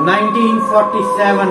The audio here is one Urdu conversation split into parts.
1947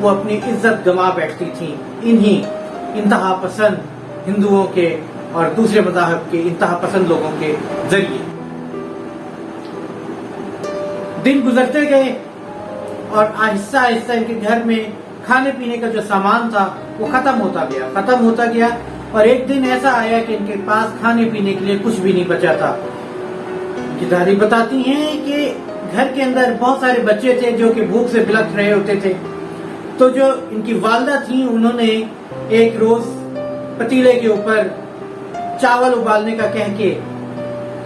وہ اپنی عزت گنوا بیٹھتی تھیں انہی انتہا پسند ہندوؤں کے اور دوسرے مذاہب کے انتہا پسند لوگوں کے ذریعے۔ دن گزرتے گئے اور آہستہ آہستہ ان کے گھر میں کھانے پینے کا جو سامان تھا وہ ختم ہوتا گیا اور ایک دن ایسا آیا کہ ان کے پاس کھانے پینے کے لیے کچھ بھی نہیں بچا تھا۔ ان کی دادی بتاتی ہیں کہ گھر کے اندر بہت سارے بچے تھے جو کہ بھوک سے بلک رہے ہوتے تھے، تو جو ان کی والدہ تھیں انہوں نے ایک روز پتیلے کے اوپر چاول ابالنے کا کہہ کے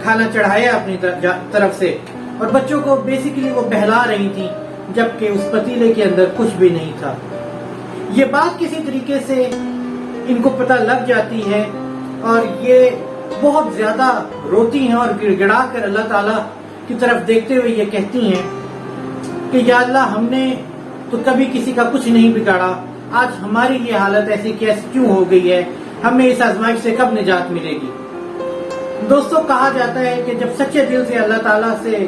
کھانا چڑھایا اپنی طرف سے، اور بچوں کو بیسیکلی وہ بہلا رہی تھیں جبکہ اس پتیلے کے اندر کچھ بھی نہیں تھا۔ یہ بات کسی طریقے سے ان کو پتہ لگ جاتی ہے اور یہ بہت زیادہ روتی ہیں اور گڑ گڑا کر اللہ تعالیٰ کی طرف دیکھتے ہوئے یہ کہتی ہیں کہ یا اللہ، ہم نے تو کبھی کسی کا کچھ نہیں بگاڑا، آج ہماری یہ حالت ایسی کیوں ہو گئی ہے، ہمیں اس آزمائش سے کب نجات ملے گی۔ دوستو، کہا جاتا ہے کہ جب سچے دل سے اللہ تعالیٰ سے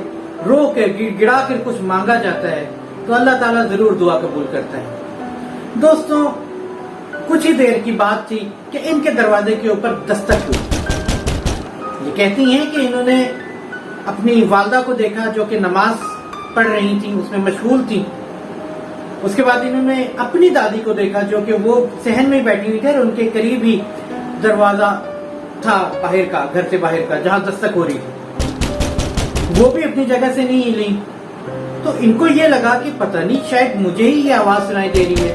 رو کر گڑ گڑا کر کچھ مانگا جاتا ہے تو اللہ تعالیٰ ضرور دعا قبول کرتا ہے۔ دوستو، کچھ ہی دیر کی بات تھی کہ ان کے دروازے کے اوپر دستک ہوئی۔ یہ کہتی ہیں کہ انہوں نے اپنی والدہ کو دیکھا جو کہ نماز پڑھ رہی تھی، اس میں مشغول تھی۔ اس کے بعد انہوں نے اپنی دادی کو دیکھا جو کہ وہ صحن میں بیٹھی ہوئی تھی اور ان کے قریب ہی دروازہ تھا باہر کا، گھر سے باہر کا، جہاں دستک ہو رہی تھی۔ وہ بھی اپنی جگہ سے نہیں ہلی، تو ان کو یہ لگا کہ پتہ نہیں شاید مجھے ہی یہ آواز سنائی دے رہی ہے۔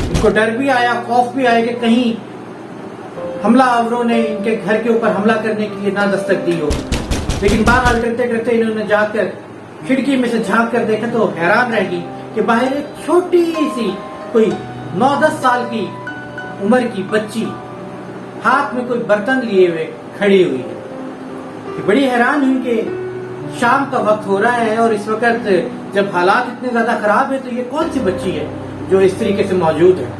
ان کو ڈر بھی آیا، خوف بھی آیا کہ کہیں حملہ آوروں نے ان کے گھر کے اوپر حملہ کرنے کے لیے نہ دستک دی ہو۔ لیکن بہرحال ڈرتے ڈرتے انہوں نے جا کر کھڑکی میں سے جھانک کر دیکھا تو حیران رہ گئی کہ باہر ایک چھوٹی سی کوئی 9-10 سال کی عمر کی بچی ہاتھ میں کوئی برتن لیے ہوئے کھڑی ہوئی ہے۔ بڑی حیران ہوئی کہ شام کا وقت ہو رہا ہے اور اس وقت جب حالات اتنے زیادہ خراب ہیں تو یہ کون سی بچی ہے جو اس طریقے سے موجود ہے۔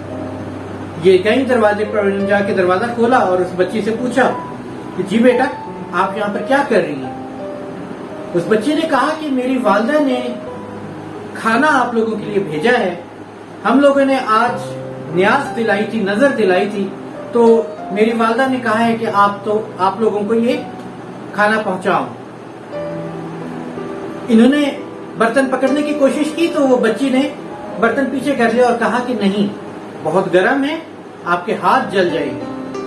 یہ کہیں دروازے پر جا کے دروازہ کھولا اور اس بچی سے پوچھا کہ جی بیٹا، آپ یہاں پر کیا کر رہی ہیں؟ اس بچی نے کہا کہ میری والدہ نے کھانا آپ لوگوں کے لیے بھیجا ہے، ہم لوگوں نے آج نیاز دلائی تھی، نظر دلائی تھی، تو میری والدہ نے کہا ہے کہ آپ لوگوں کو یہ کھانا پہنچاؤں۔ انہوں نے برتن پکڑنے کی کوشش کی تو وہ بچی نے برتن پیچھے کر لیا اور کہا کہ نہیں، بہت گرم ہے، آپ کے ہاتھ جل جائیں گے،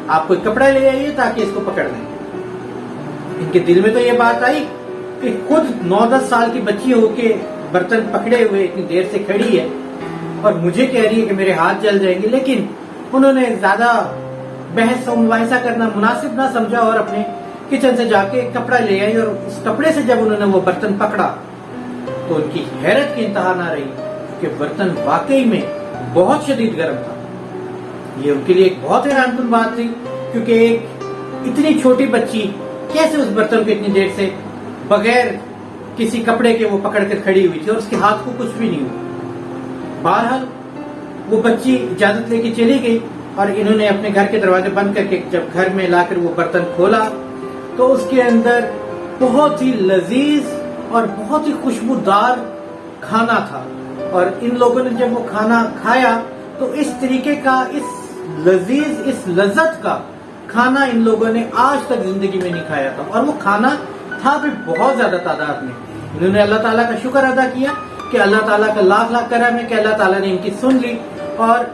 آپ کوئی کپڑا لے آئیے تاکہ اس کو پکڑ لیں۔ ان کے دل میں تو یہ بات آئی کہ خود 9-10 سال کی بچی ہو کے برتن پکڑے ہوئے اتنی دیر سے کھڑی ہے اور مجھے کہہ رہی ہے کہ میرے ہاتھ جل جائیں گے، لیکن انہوں نے زیادہ بحث و مباحثہ کرنا مناسب نہ سمجھا اور اپنے کچن سے جا کے کپڑا لے آئی، اور اس کپڑے سے جب انہوں نے وہ برتن پکڑا تو ان کی حیرت کی انتہا نہ رہی کہ برتن واقعی میں بہت شدید گرم تھا۔ یہ ان کے لیے ایک بہت حیران کن بات تھی، کیونکہ ایک اتنی چھوٹی بچی کیسے اس برتن کو اتنی دیر سے بغیر کسی کپڑے کے وہ پکڑ کر کھڑی ہوئی تھی اور اس کے ہاتھ کو کچھ بھی نہیں ہوا۔ بہرحال وہ بچی اجازت لے کے چلی گئی اور انہوں نے اپنے گھر کے دروازے بند کر کے جب گھر میں لا کر وہ برتن کھولا تو اس کے اندر بہت ہی لذیذ اور بہت ہی خوشبودار کھانا تھا، اور ان لوگوں نے جب وہ کھانا کھایا تو اس طریقے کا، اس لذیذ، اس لذت کا کھانا ان لوگوں نے آج تک زندگی میں نہیں کھایا تھا، اور وہ کھانا تھا بھی بہت زیادہ تعداد میں۔ انہوں نے اللہ تعالیٰ کا شکر ادا کیا کہ اللہ تعالیٰ کا لاکھ لاکھ کرم ہے کہ اللہ تعالیٰ نے ان کی سن لی، اور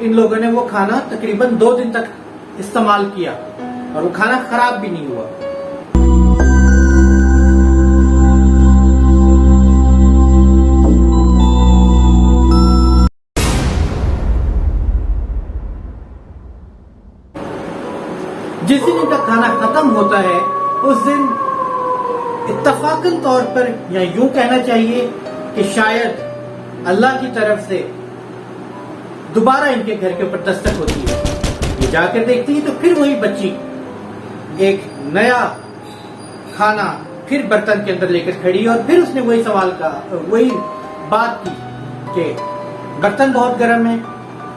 ان لوگوں نے وہ کھانا تقریباً 2 دن تک استعمال کیا اور وہ کھانا خراب بھی نہیں ہوا۔ جس دن ان کا کھانا ختم ہوتا ہے اس دن اتفاقاً طور پر، یا یوں کہنا چاہیے کہ شاید اللہ کی طرف سے دوبارہ ان کے گھر کے اوپر دستک ہوتی ہے۔ یہ جا کر دیکھتی ہیں تو پھر وہی بچی ایک نیا کھانا پھر برتن کے اندر لے کر کھڑی، اور پھر اس نے وہی سوال کا، وہی بات کی کہ برتن بہت گرم ہے،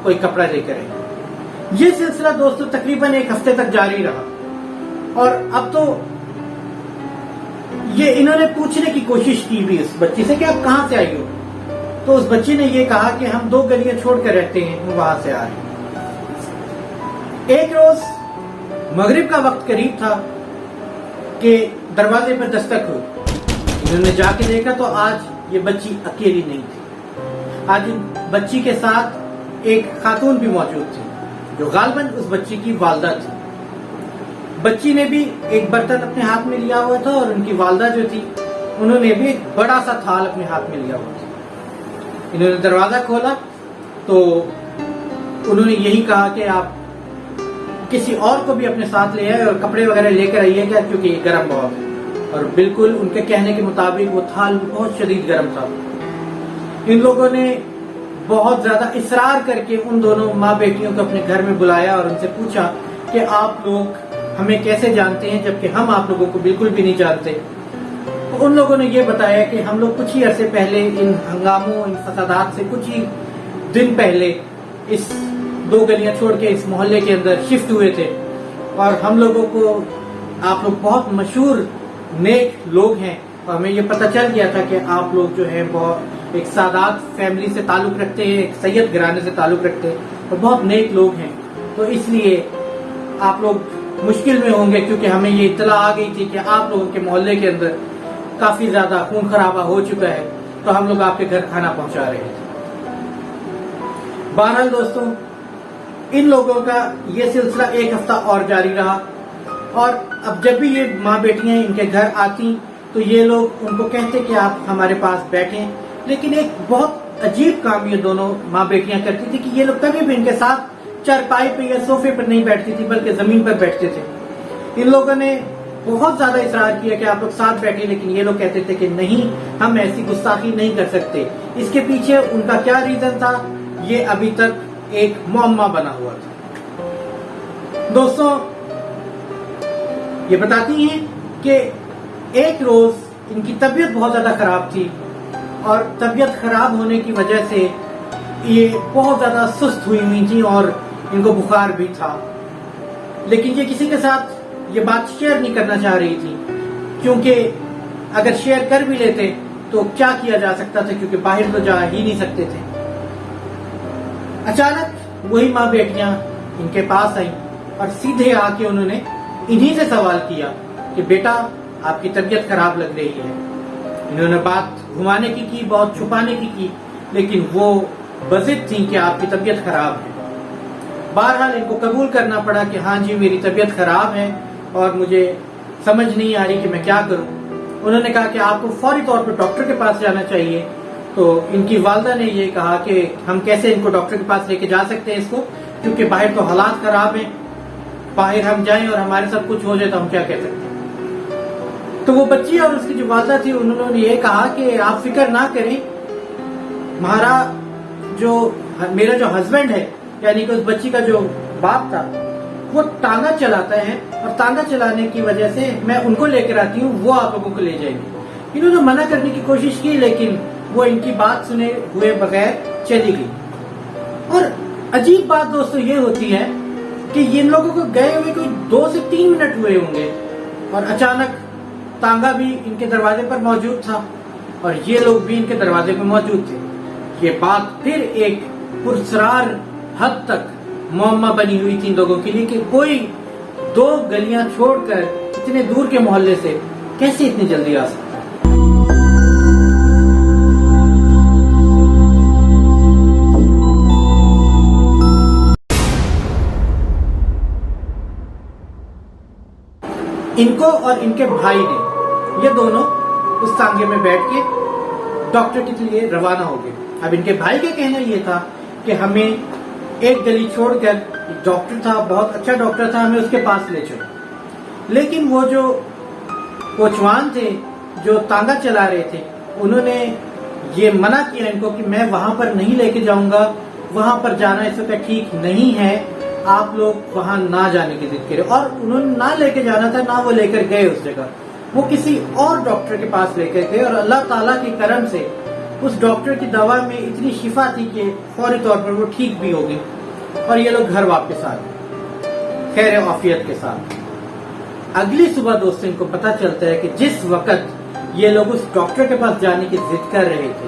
کوئی کپڑا لے کر آئے۔ یہ سلسلہ دوستو تقریباً 1 ہفتے تک جاری رہا، اور اب تو یہ انہوں نے پوچھنے کی کوشش کی بھی اس بچی سے کہ آپ کہاں سے آئی ہو، تو اس بچی نے یہ کہا کہ ہم 2 گلیاں چھوڑ کر رہتے ہیں، ہم وہاں سے آ رہے ہیں۔ ایک روز مغرب کا وقت قریب تھا کہ دروازے پر دستک ہوئی۔ انہوں نے جا کے دیکھا تو آج یہ بچی اکیلی نہیں تھی، آج بچی کے ساتھ ایک خاتون بھی موجود تھی جو غالباً اس بچی کی والدہ تھی۔ بچی نے بھی ایک برتن اپنے ہاتھ میں لیا ہوا تھا اور ان کی والدہ جو تھی انہوں نے بھی ایک بڑا سا تھال اپنے ہاتھ میں لیا ہوا تھا۔ انہوں نے دروازہ کھولا تو انہوں نے یہی کہا کہ آپ کسی اور کو بھی اپنے ساتھ لے آئے اور کپڑے وغیرہ لے کر آئیے گا کیونکہ یہ گرم بہت ہے۔ اور بالکل ان کے کہنے کے مطابق وہ تھال بہت شدید گرم تھا۔ ان لوگوں نے بہت زیادہ اصرار کر کے ان دونوں ماں بیٹیوں کو اپنے گھر میں بلایا اور ان سے پوچھا کہ آپ لوگ ہمیں کیسے جانتے ہیں جبکہ ہم آپ لوگوں کو بالکل بھی نہیں جانتے۔ ان لوگوں نے یہ بتایا کہ ہم لوگ کچھ ہی عرصے پہلے ان ہنگاموں، ان فسادات سے کچھ ہی دن پہلے اس 2 گلیاں چھوڑ کے اس محلے کے اندر شفٹ ہوئے تھے اور ہم لوگوں کو آپ لوگ بہت مشہور نیک لوگ ہیں اور ہمیں یہ پتہ چل گیا تھا کہ آپ لوگ جو ہے بہت ایک سادات فیملی سے تعلق رکھتے ہیں، ایک سید گھرانے سے تعلق رکھتے ہیں اور بہت نیک لوگ ہیں، تو اس لیے آپ لوگ مشکل میں ہوں گے کیونکہ ہمیں یہ اطلاع آ گئی تھی کہ آپ لوگوں کے محلے کے اندر کافی زیادہ خون خرابہ ہو چکا ہے، تو ہم لوگ آپ کے گھر کھانا پہنچا رہے تھے۔ بہرحال دوستوں، ان لوگوں کا یہ سلسلہ 1 ہفتہ اور جاری رہا اور اب جب بھی یہ ماں بیٹیاں ان کے گھر آتی تو یہ لوگ ان کو کہتے کہ آپ ہمارے پاس بیٹھیں، لیکن ایک بہت عجیب کام یہ دونوں ماں بیٹیاں کرتی تھی کہ یہ لوگ کبھی بھی ان کے ساتھ چارپائی پہ یا صوفے پر نہیں بیٹھتی تھی بلکہ زمین پر بیٹھتے تھے۔ ان لوگوں نے بہت زیادہ اصرار کیا کہ آپ لوگ ساتھ بیٹھیں، لیکن یہ لوگ کہتے تھے کہ نہیں، ہم ایسی گستاخی نہیں کر سکتے۔ اس کے پیچھے ان کا کیا ریزن تھا یہ ابھی تک ایک معمہ بنا ہوا تھا۔ دوستوں، یہ بتاتی ہیں کہ ایک روز ان کی طبیعت بہت زیادہ خراب تھی اور طبیعت خراب ہونے کی وجہ سے یہ بہت زیادہ سست ہوئی تھی اور ان کو بخار بھی تھا، لیکن یہ کسی کے ساتھ یہ بات شیئر نہیں کرنا چاہ رہی تھی کیونکہ اگر شیئر کر بھی لیتے تو کیا کیا جا سکتا تھا کیونکہ باہر تو جا ہی نہیں سکتے تھے۔ اچانک وہی ماں بیٹیاں ان کے پاس آئیں اور سیدھے آ کے انہوں نے انہی سے سوال کیا کہ بیٹا آپ کی طبیعت خراب لگ رہی ہے۔ انہوں نے بات گھمانے کی بہت چھپانے کی لیکن وہ بضد تھی کہ آپ کی طبیعت خراب ہے۔ بہرحال ان کو قبول کرنا پڑا کہ ہاں جی میری طبیعت خراب ہے اور مجھے سمجھ نہیں آ رہی کہ میں کیا کروں۔ انہوں نے کہا کہ آپ کو فوری طور پر ڈاکٹر کے پاس جانا چاہیے، تو ان کی والدہ نے یہ کہا کہ ہم کیسے ان کو ڈاکٹر کے پاس لے کے جا سکتے ہیں اس کو، کیونکہ باہر تو حالات خراب ہیں، باہر ہم جائیں اور ہمارے ساتھ کچھ ہو جائے تو ہم کیا کہہ سکتے ہیں۔ تو وہ بچی اور اس کی جو والدہ تھی انہوں نے یہ کہا کہ آپ فکر نہ کریں، میرا جو ہسبینڈ ہے یعنی کہ اس بچی کا جو باپ تھا وہ ٹانگا چلاتا ہے اور ٹانگا چلانے کی وجہ سے میں ان کو لے کر آتی ہوں، وہ آپ لوگوں کو لے جائیں گے۔ انہوں نے منع کرنے کی کوشش کی لیکن وہ ان کی بات سنے ہوئے بغیر چلی گئی۔ اور عجیب بات دوستو یہ ہوتی ہے کہ ان لوگوں کو گئے ہوئے کوئی 2 سے 3 منٹ ہوئے ہوں گے اور اچانک تانگا بھی ان کے دروازے پر موجود تھا اور یہ لوگ بھی ان کے دروازے پر موجود تھے۔ یہ بات پھر ایک پرسرار حد تک معمہ بنی ہوئی تھی ان لوگوں کے لیے کہ کوئی 2 گلیاں چھوڑ کر اتنے دور کے محلے سے کیسے اتنی جلدی آ سکتا ہے۔ ان کو اور ان کے بھائی نے یہ دونوں اس تانگے میں بیٹھ کے ڈاکٹر کے لیے روانہ ہو گئے۔ اب ان کے بھائی کا کہنا یہ تھا کہ ہمیں ایک گلی چھوڑ کر ایک ڈاکٹر تھا، بہت اچھا ڈاکٹر تھا، ہمیں اس کے پاس لے چلو۔ لیکن وہ جو کوچوان تھے جو تانگا چلا رہے تھے انہوں نے یہ منع کیا ان کو کہ میں وہاں پر نہیں لے کے جاؤں گا، وہاں پر جانا اس وقت ٹھیک نہیں ہے، آپ لوگ وہاں نہ جانے کی ضد کرے۔ اور انہوں نے نہ لے کے جانا تھا، نہ وہ لے کر گئے اس جگہ، وہ کسی اور ڈاکٹر کے پاس لے کر گئے اور اللہ تعالیٰ کے کرم سے اس ڈاکٹر کی دوا میں اتنی شفا تھی کہ فوری طور پر وہ ٹھیک بھی ہو گئی اور یہ لوگ گھر واپس آ گئے خیر عافیت کے ساتھ۔ اگلی صبح دوستوں ان کو پتا چلتا ہے کہ جس وقت یہ لوگ اس ڈاکٹر کے پاس جانے کی ضد کر رہے تھے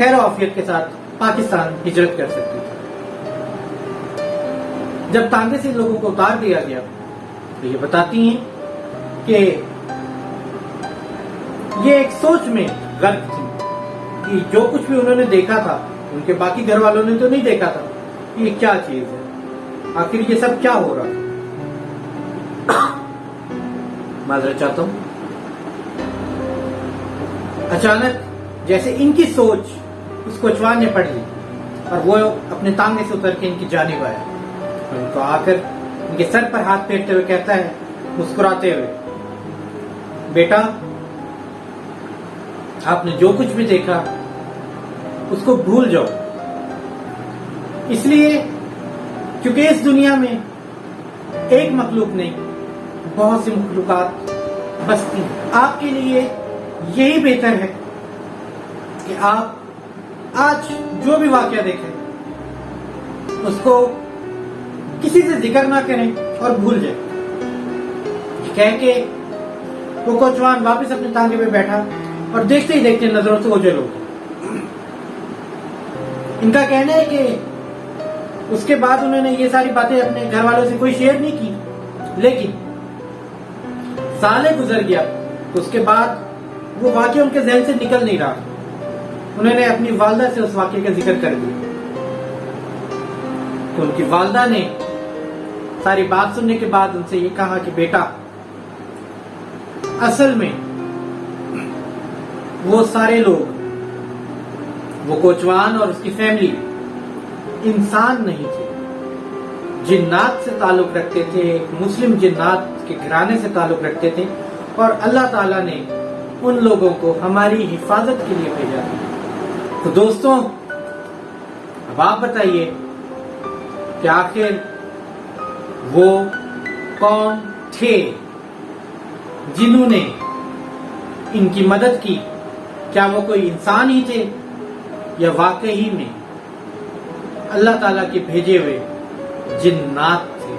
خیر و عافیت کے ساتھ پاکستان ہجرت کر سکتی تھی۔ جب ٹانگے سے ان لوگوں کو اتار دیا گیا تو یہ بتاتی ہیں کہ یہ ایک سوچ میں غرق تھی کہ جو کچھ بھی انہوں نے دیکھا تھا ان کے باقی گھر والوں نے تو نہیں دیکھا تھا کہ یہ کیا چیز ہے، آخر یہ سب کیا ہو رہا ہے۔ معذرت چاہتا ہوں۔ اچانک جیسے ان کی سوچ اس کوچوان نے پڑھ لی اور وہ اپنے تانگے سے اتر کے ان کی جانب آیا، ان کو آ کر ان کے سر پر ہاتھ پھیرتے ہوئے کہتا ہے مسکراتے ہوئے، بیٹا آپ نے جو کچھ بھی دیکھا اس کو بھول جاؤ، اس لیے کیونکہ اس دنیا میں ایک مخلوق نہیں بہت سی مخلوقات بستی ہیں۔ آپ کے لیے یہی بہتر ہے کہ آپ آج جو بھی واقعہ دیکھیں اس کو کسی سے ذکر نہ کریں اور بھول جائیں۔ کہہ کے وہ کوچوان واپس اپنے تانگے پہ بیٹھا اور دیکھتے ہی دیکھتے نظروں سے اوجھل ہو گیا۔ ان کا کہنا ہے کہ اس کے بعد انہوں نے یہ ساری باتیں اپنے گھر والوں سے کوئی شیئر نہیں کی، لیکن سالیں گزر گیا تو اس کے بعد وہ واقعہ ان کے ذہن سے نکل نہیں رہا، انہوں نے اپنی والدہ سے اس واقعے کا ذکر کر دیا تو ان کی والدہ نے ساری بات سننے کے بعد ان سے یہ کہا کہ بیٹا اصل میں وہ سارے لوگ، وہ کوچوان اور اس کی فیملی انسان نہیں تھے، جنات سے تعلق رکھتے تھے، ایک مسلم جنات کے گھرانے سے تعلق رکھتے تھے، اور اللہ تعالیٰ نے ان لوگوں کو ہماری حفاظت کے لیے بھیجا تھا۔ تو دوستوں اب آپ بتائیے کہ آخر وہ کون تھے جنہوں نے ان کی مدد کی؟ کیا وہ کوئی انسان ہی تھے یا واقعی میں اللہ تعالیٰ کے بھیجے ہوئے جنات تھے؟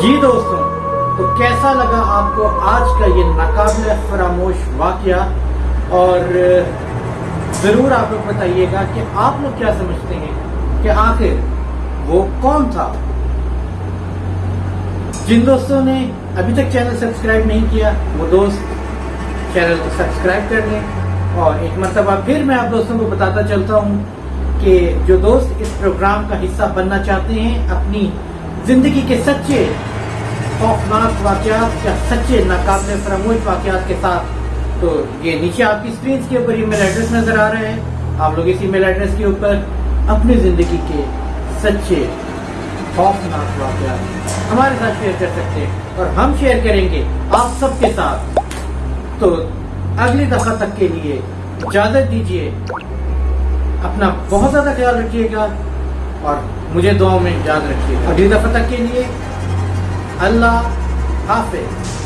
جی دوستوں، تو کیسا لگا آپ کو آج کا یہ ناقابل فراموش واقعہ؟ اور ضرور آپ لوگ بتائیے گا کہ آپ لوگ کیا سمجھتے ہیں کہ آخر وہ کون تھا؟ جن دوستوں نے ابھی تک چینل سبسکرائب نہیں کیا وہ دوست چینل کو سبسکرائب کر لیں، اور ایک مرتبہ پھر میں آپ دوستوں کو بتاتا چلتا ہوں کہ جو دوست اس پروگرام کا حصہ بننا چاہتے ہیں اپنی زندگی کے سچے خوفناک واقعات یا سچے ناقابل فراموش واقعات کے ساتھ، تو یہ نیچے آپ کی اسکرین کے اوپر ای میل ایڈریس نظر آ رہے ہیں، آپ لوگ اس ای میل ایڈریس کے اوپر اپنی زندگی کے سچے خوفناک واقعات ہمارے ساتھ شیئر کر سکتے ہیں اور ہم شیئر کریں گے آپ سب کے ساتھ۔ تو اگلی دفعہ تک کے لیے اجازت دیجیے، اپنا بہت زیادہ خیال رکھیے گا اور مجھے دعاؤں میں یاد رکھیے گا۔ اگلی دفعہ تک کے لیے اللہ حافظ۔